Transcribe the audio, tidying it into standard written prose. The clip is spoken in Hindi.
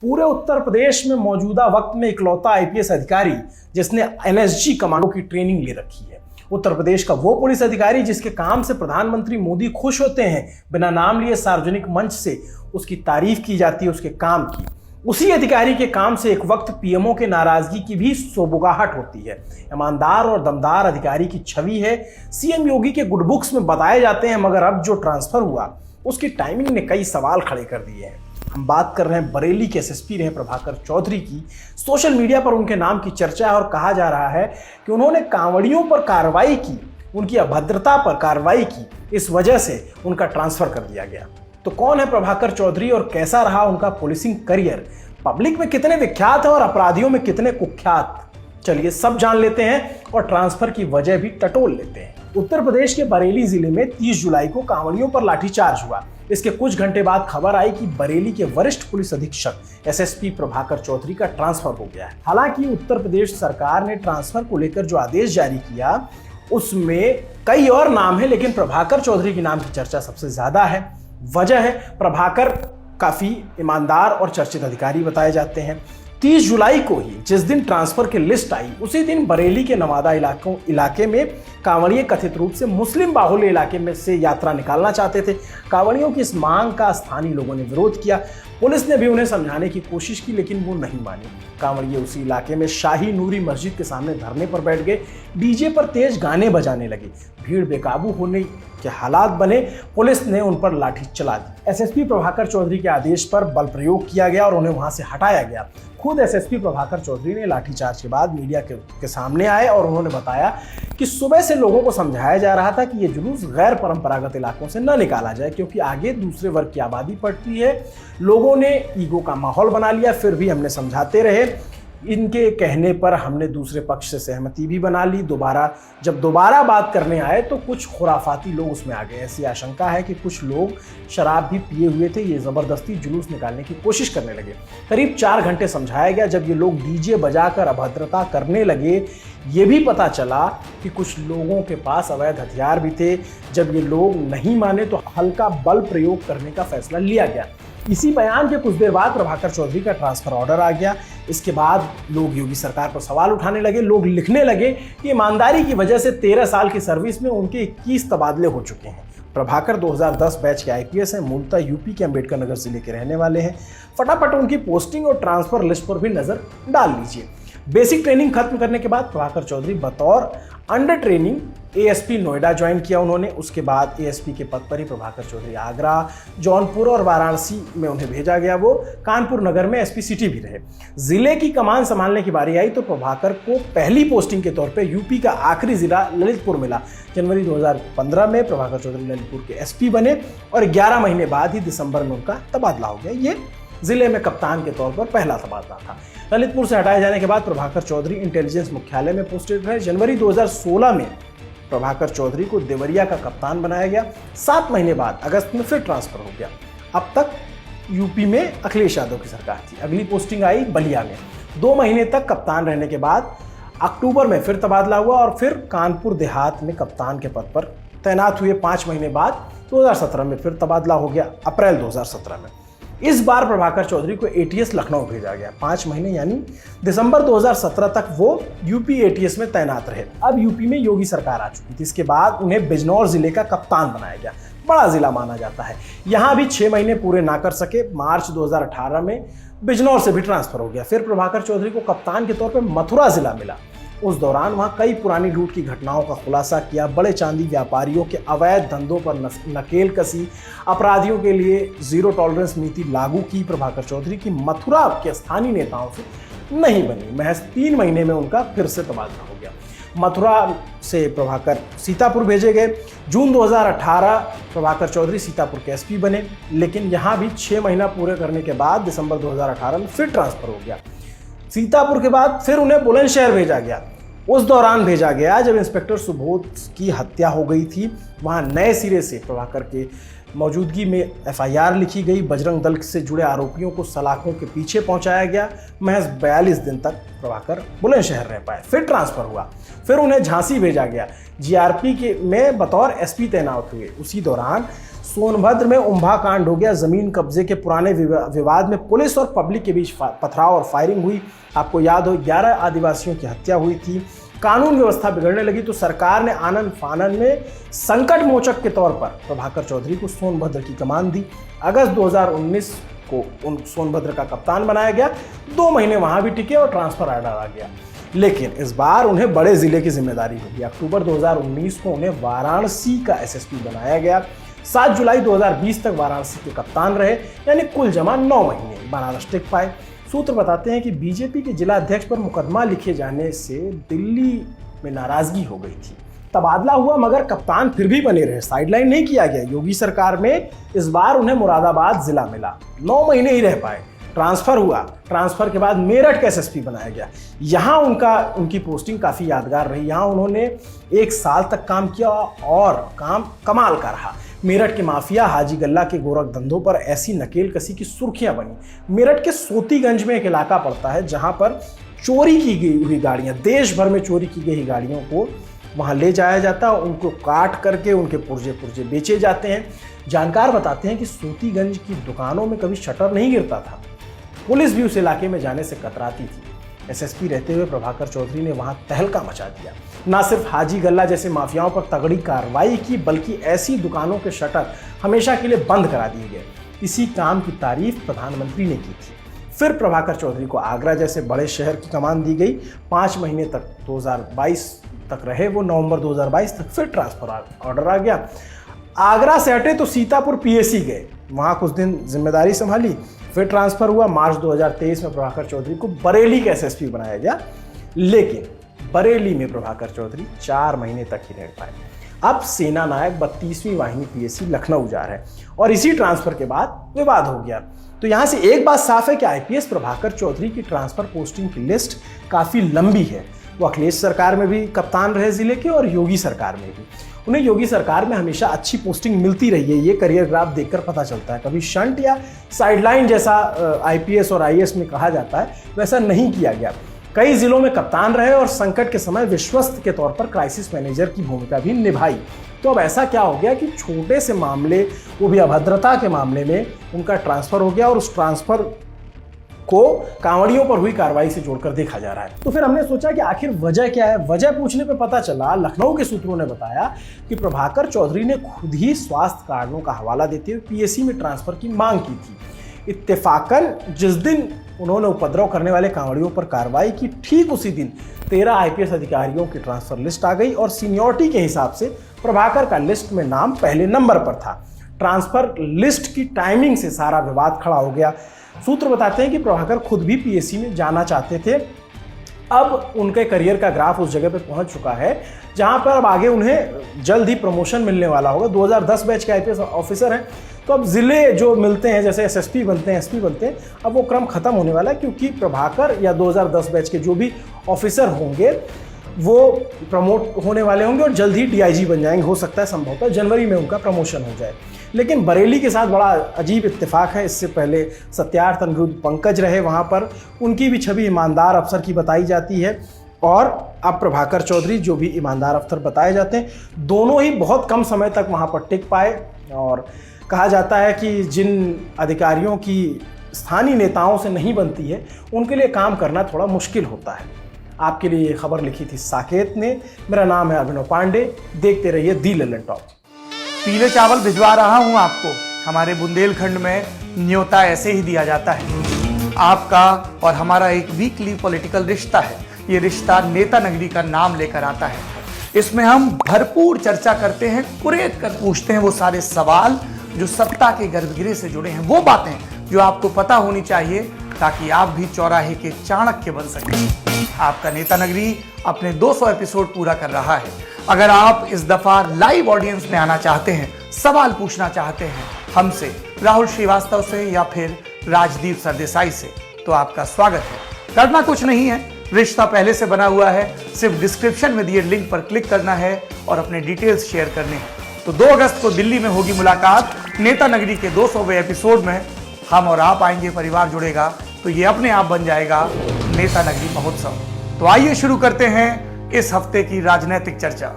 पूरे उत्तर प्रदेश में मौजूदा वक्त में इकलौता आईपीएस अधिकारी जिसने एनएसजी कमांडो की ट्रेनिंग ले रखी है। उत्तर प्रदेश का वो पुलिस अधिकारी जिसके काम से प्रधानमंत्री मोदी खुश होते हैं, बिना नाम लिए सार्वजनिक मंच से उसकी तारीफ की जाती है उसके काम की। उसी अधिकारी के काम से एक वक्त पीएमओ के नाराजगी की भी सोबुगाहट होती है। ईमानदार और दमदार अधिकारी की छवि है, सीएम योगी के गुड बुक्स में बताए जाते हैं, मगर अब जो ट्रांसफर हुआ उसकी टाइमिंग ने कई सवाल खड़े कर दिए हैं। हम बात कर रहे हैं बरेली के एसएसपी रहे प्रभाकर चौधरी की। सोशल मीडिया पर उनके नाम की चर्चा है और कहा जा रहा है कि उन्होंने कांवड़ियों पर कार्रवाई की, उनकी अभद्रता पर कार्रवाई की, इस वजह से उनका ट्रांसफर कर दिया गया। तो कौन है प्रभाकर चौधरी और कैसा रहा उनका पुलिसिंग करियर, पब्लिक में कितने विख्यात हैं और अपराधियों में कितने कुख्यात, चलिए सब जान लेते हैं और ट्रांसफर की वजह भी टटोल लेते हैं। उत्तर प्रदेश के बरेली जिले में 30 जुलाई को कांवड़ियों पर लाठीचार्ज हुआ। इसके कुछ घंटे बाद खबर आई कि बरेली के वरिष्ठ पुलिस अधीक्षक एसएसपी प्रभाकर चौधरी का ट्रांसफर हो गया है। हालांकि उत्तर प्रदेश सरकार ने ट्रांसफर को लेकर जो आदेश जारी किया उसमें कई और नाम है, लेकिन प्रभाकर चौधरी के नाम की चर्चा सबसे ज्यादा है। वजह है प्रभाकर काफी ईमानदार और चर्चित अधिकारी बताए जाते हैं। 30 जुलाई को ही जिस दिन ट्रांसफर की लिस्ट आई उसी दिन बरेली के नवादा इलाके में कांवड़िए कथित रूप से मुस्लिम बाहुल्य इलाके में से यात्रा निकालना चाहते थे। कांवड़ियों की इस मांग का स्थानीय लोगों ने विरोध किया। पुलिस ने भी उन्हें समझाने की कोशिश की, लेकिन वो नहीं मानी। कांवड़िए उसी इलाके में शाही नूरी मस्जिद के सामने धरने पर बैठ गए, डीजे पर तेज गाने बजाने लगे, भीड़ बेकाबू होने के हालात बने। पुलिस ने उन पर लाठी चला दी। एसएसपी प्रभाकर चौधरी के आदेश पर बल प्रयोग किया गया और उन्हें वहां से हटाया गया। खुद एसएसपी प्रभाकर चौधरी ने लाठीचार्ज के बाद मीडिया के सामने आए और उन्होंने बताया कि सुबह से लोगों को समझाया जा रहा था कि ये जुलूस गैर परंपरागत इलाकों से न निकाला जाए, क्योंकि आगे दूसरे वर्ग की आबादी पड़ती है। लोगों ने ईगो का माहौल बना लिया, फिर भी हमने समझाते रहे। इनके कहने पर हमने दूसरे पक्ष से सहमति भी बना ली। जब दोबारा बात करने आए तो कुछ खुराफाती लोग उसमें आ गए। ऐसी आशंका है कि कुछ लोग शराब भी पिए हुए थे, ये जबरदस्ती जुलूस निकालने की कोशिश करने लगे। करीब 4 घंटे समझाया गया। जब ये लोग डीजे बजाकर अभद्रता करने लगे, ये भी पता चला कि कुछ लोगों के पास अवैध हथियार भी थे। जब ये लोग नहीं माने तो हल्का बल प्रयोग करने का फैसला लिया गया। इसी बयान के कुछ देर बाद प्रभाकर चौधरी का ट्रांसफर ऑर्डर आ गया। इसके बाद लोग योगी सरकार पर सवाल उठाने लगे। लोग लिखने लगे कि ईमानदारी की वजह से 13 साल की सर्विस में उनके 21 तबादले हो चुके हैं। प्रभाकर 2010 बैच के आईपीएस हैं, मूलतः यूपी के अंबेडकर नगर जिले के रहने वाले हैं। फटाफट उनकी पोस्टिंग और ट्रांसफर लिस्ट पर भी नजर डाल लीजिए। बेसिक ट्रेनिंग खत्म करने के बाद प्रभाकर चौधरी बतौर under training ASP Noida join किया उन्होंने। उसके बाद एएसपी के पद पर ही प्रभाकर चौधरी आगरा, जौनपुर और वाराणसी में उन्हें भेजा गया। वो कानपुर नगर में एसपी सिटी भी रहे। जिले की कमान संभालने की बारी आई तो प्रभाकर को पहली पोस्टिंग के तौर पे यूपी का आखिरी जिला ललितपुर मिला। जनवरी 2015 में प्रभाकर चौधरी ललितपुर के एसपी बने और 11 महीने बाद ही दिसंबर में उनका तबादला हो गया। ये जिले में कप्तान के तौर पर पहला तबादला था। ललितपुर से हटाए जाने के बाद प्रभाकर चौधरी इंटेलिजेंस मुख्यालय में पोस्टेड रहे। जनवरी 2016 में प्रभाकर चौधरी को देवरिया का कप्तान बनाया गया। 7 महीने बाद अगस्त में फिर ट्रांसफर हो गया। अब तक यूपी में अखिलेश यादव की सरकार थी। अगली पोस्टिंग आई बलिया में। 2 महीने तक कप्तान रहने के बाद अक्टूबर में फिर तबादला हुआ और फिर कानपुर देहात में कप्तान के पद पर तैनात हुए। 5 महीने बाद 2017 में फिर तबादला हो गया, अप्रैल 2017 में। इस बार प्रभाकर चौधरी को एटीएस लखनऊ भेजा गया। 5 महीने यानी दिसंबर 2017 तक वो यूपी एटीएस में तैनात रहे। अब यूपी में योगी सरकार आ चुकी थी। इसके बाद उन्हें बिजनौर जिले का कप्तान बनाया गया। बड़ा जिला माना जाता है। यहाँ भी 6 महीने पूरे ना कर सके। मार्च 2018 में बिजनौर से भी ट्रांसफर हो गया। फिर प्रभाकर चौधरी को कप्तान के तौर पर मथुरा जिला मिला। उस दौरान वहां कई पुरानी लूट की घटनाओं का खुलासा किया। बड़े चांदी व्यापारियों के अवैध धंधों पर नकेल कसी, अपराधियों के लिए जीरो टॉलरेंस नीति लागू की। प्रभाकर चौधरी की मथुरा के स्थानीय नेताओं से नहीं बनी। महज 3 महीने में उनका फिर से तबादला हो गया। मथुरा से प्रभाकर सीतापुर भेजे गए। जून 2018 प्रभाकर चौधरी सीतापुर के एसपी बने, लेकिन यहाँ भी 6 महीना पूरे करने के बाद दिसंबर 2018 में फिर ट्रांसफर हो गया। सीतापुर के बाद फिर उन्हें बुलंदशहर भेजा गया। उस दौरान भेजा गया जब इंस्पेक्टर सुबोध की हत्या हो गई थी। वहां नए सिरे से प्रभाकर के मौजूदगी में एफआईआर लिखी गई। बजरंग दल से जुड़े आरोपियों को सलाखों के पीछे पहुंचाया गया। महज 42 दिन तक प्रभाकर बुलंदशहर रह पाए। फिर ट्रांसफर हुआ। फिर उन्हें झांसी भेजा गया। जीआरपी में बतौर एसपी तैनात हुए। उसी दौरान सोनभद्र में उम्भा कांड हो गया। जमीन कब्जे के पुराने विवाद में पुलिस और पब्लिक के बीच पथराव और फायरिंग हुई। आपको याद हो 11 आदिवासियों की हत्या हुई थी। कानून व्यवस्था बिगड़ने लगी तो सरकार ने आनन फानन में संकट मोचक के तौर पर प्रभाकर चौधरी को सोनभद्र की कमान दी। अगस्त 2019 को सोनभद्र का कप्तान बनाया गया। 2 महीने वहां भी टिके और ट्रांसफर ऑर्डर आ गया, लेकिन इस बार उन्हें बड़े जिले की जिम्मेदारी होगी। अक्टूबर 2019 को उन्हें वाराणसी का एसएसपी बनाया गया। 7 जुलाई 2020 तक वाराणसी के कप्तान रहे, यानी कुल जमा 9 महीने बनारस टिक पाए। सूत्र बताते हैं कि बीजेपी के जिला अध्यक्ष पर मुकदमा लिखे जाने से दिल्ली में नाराजगी हो गई थी। तबादला हुआ मगर कप्तान फिर भी बने रहे, साइडलाइन नहीं किया गया। योगी सरकार में इस बार उन्हें मुरादाबाद जिला मिला, 9 महीने ही रह पाए। ट्रांसफर हुआ, ट्रांसफर के बाद मेरठ का एसएसपी बनाया गया। यहाँ उनकी पोस्टिंग काफ़ी यादगार रही। यहाँ उन्होंने 1 साल तक काम किया और काम कमाल का रहा। मेरठ के माफिया हाजी गल्ला के गोरख धंधों पर ऐसी नकेल कसी की सुर्खियां बनी। मेरठ के सोतीगंज में एक इलाका पड़ता है जहां पर चोरी की गई हुई गाड़ियां, देश भर में चोरी की गई गाड़ियों को वहां ले जाया जाता है, उनको काट करके उनके पुर्जे पुर्जे बेचे जाते हैं। जानकार बताते हैं कि सोतीगंज की दुकानों में कभी शटर नहीं गिरता था। पुलिस भी उस इलाके में जाने से कतराती थी। एसएसपी रहते हुए प्रभाकर चौधरी ने वहां तहलका मचा दिया। न सिर्फ हाजी गल्ला जैसे माफियाओं पर तगड़ी कार्रवाई की, बल्कि ऐसी दुकानों के शटर हमेशा के लिए बंद करा दिए गए। इसी काम की तारीफ प्रधानमंत्री ने की थी। फिर प्रभाकर चौधरी को आगरा जैसे बड़े शहर की कमान दी गई। 5 महीने तक 2022 तक रहे वो। नवंबर 2022 तक फिर ट्रांसफर ऑर्डर आ गया। आगरा से हटे तो सीतापुर पीएसी गए, वहां कुछ दिन जिम्मेदारी संभाली, फिर ट्रांसफर हुआ। मार्च 2023 में प्रभाकर चौधरी को बरेली का एसएसपी बनाया गया, लेकिन बरेली में प्रभाकर चौधरी 4 महीने तक ही रह पाए। अब सेना नायक 32वीं वाहिनी पीएसी लखनऊ जा रहे हैं और इसी ट्रांसफर के बाद विवाद हो गया। तो यहां से एक बात साफ है कि आईपीएस प्रभाकर चौधरी की ट्रांसफर पोस्टिंग की लिस्ट काफी लंबी है। वो अखिलेश सरकार में भी कप्तान रहे जिले के और योगी सरकार में भी। उन्हें योगी सरकार में हमेशा अच्छी पोस्टिंग मिलती रही है, ये करियर ग्राफ देखकर पता चलता है। कभी शंट या साइडलाइन जैसा आईपीएस और आईएएस में कहा जाता है, वैसा नहीं किया गया। कई जिलों में कप्तान रहे और संकट के समय विश्वस्त के तौर पर क्राइसिस मैनेजर की भूमिका भी निभाई। तो अब ऐसा क्या हो गया कि छोटे से मामले, वो भी अभद्रता के मामले में उनका ट्रांसफर हो गया और उस ट्रांसफर को कांवड़ियों पर हुई कार्रवाई से जोड़कर देखा जा रहा है। तो फिर हमने सोचा कि आखिर वजह क्या है। वजह पूछने पे पता चला, लखनऊ के सूत्रों ने बताया कि प्रभाकर चौधरी ने खुद ही स्वास्थ्य कारणों का हवाला देते हुए पीएसी में ट्रांसफर की मांग की थी। इत्तेफाकन जिस दिन उन्होंने उपद्रव करने वाले कांवड़ियों पर कार्रवाई की, ठीक उसी दिन 13 आईपीएस अधिकारियों की ट्रांसफर लिस्ट आ गई और सीनियरिटी के हिसाब से प्रभाकर का लिस्ट में नाम पहले नंबर पर था। ट्रांसफर लिस्ट की टाइमिंग से सारा विवाद खड़ा हो गया। सूत्र बताते हैं कि प्रभाकर खुद भी पीएसी में जाना चाहते थे। अब उनके करियर का ग्राफ उस जगह पे पहुंच चुका है जहां पर अब आगे उन्हें जल्द ही प्रमोशन मिलने वाला होगा। 2010 बैच के आईपीएस ऑफिसर हैं, तो अब जिले जो मिलते हैं, जैसे एसएसपी बनते हैं, एसपी बनते हैं, अब वो क्रम खत्म होने वाला है, क्योंकि प्रभाकर या 2010 बैच के जो भी ऑफिसर होंगे वो प्रमोट होने वाले होंगे और जल्द ही डीआईजी बन जाएंगे। हो सकता है संभवतः जनवरी में उनका प्रमोशन हो जाए। लेकिन बरेली के साथ बड़ा अजीब इत्तेफाक है। इससे पहले सत्यार्थ अनिरुद्ध पंकज रहे वहाँ पर, उनकी भी छवि ईमानदार अफसर की बताई जाती है और अब प्रभाकर चौधरी जो भी ईमानदार अफसर बताए जाते हैं, दोनों ही बहुत कम समय तक वहाँ पर टिक पाए। और कहा जाता है कि जिन अधिकारियों की स्थानीय नेताओं से नहीं बनती है, उनके लिए काम करना थोड़ा मुश्किल होता है। आपके लिए ये खबर लिखी थी साकेत ने। मेरा नाम है अभिनव पांडे। देखते रहिए दी लल्लन टॉप। पीले चावल भिजवा रहा हूं आपको। हमारे बुंदेलखंड में न्योता ऐसे ही दिया जाता है। आपका और हमारा एक वीकली पॉलिटिकल रिश्ता है। ये रिश्ता नेता नगरी का नाम लेकर आता है। इसमें हम भरपूर चर्चा करते हैं, कुरेद कर पूछते हैं वो सारे सवाल जो सत्ता के गर्भगृह से जुड़े हैं, वो बातें जो आपको पता होनी चाहिए ताकि आप भी चौराहे के चाणक्य बन सकें। आपका नेता नगरी अपने 200 एपिसोड पूरा कर रहा है। अगर आप इस दफा लाइव ऑडियंस में आना चाहते हैं, सवाल पूछना चाहते हैं हमसे, राहुल श्रीवास्तव से या फिर राजदीप सरदेसाई से, तो आपका स्वागत है। करना कुछ नहीं है, रिश्ता पहले से बना हुआ है। सिर्फ डिस्क्रिप्शन में दिए लिंक पर क्लिक करना है और अपने डिटेल्स शेयर करने हैं। तो 2 अगस्त को दिल्ली में होगी मुलाकात। नेता नगरी के 200वें एपिसोड में हम और आप आएंगे, परिवार जुड़ेगा, तो ये अपने आप बन जाएगा नेता नगरी महोत्सव। तो आइए शुरू करते हैं इस हफ्ते की राजनीतिक चर्चा।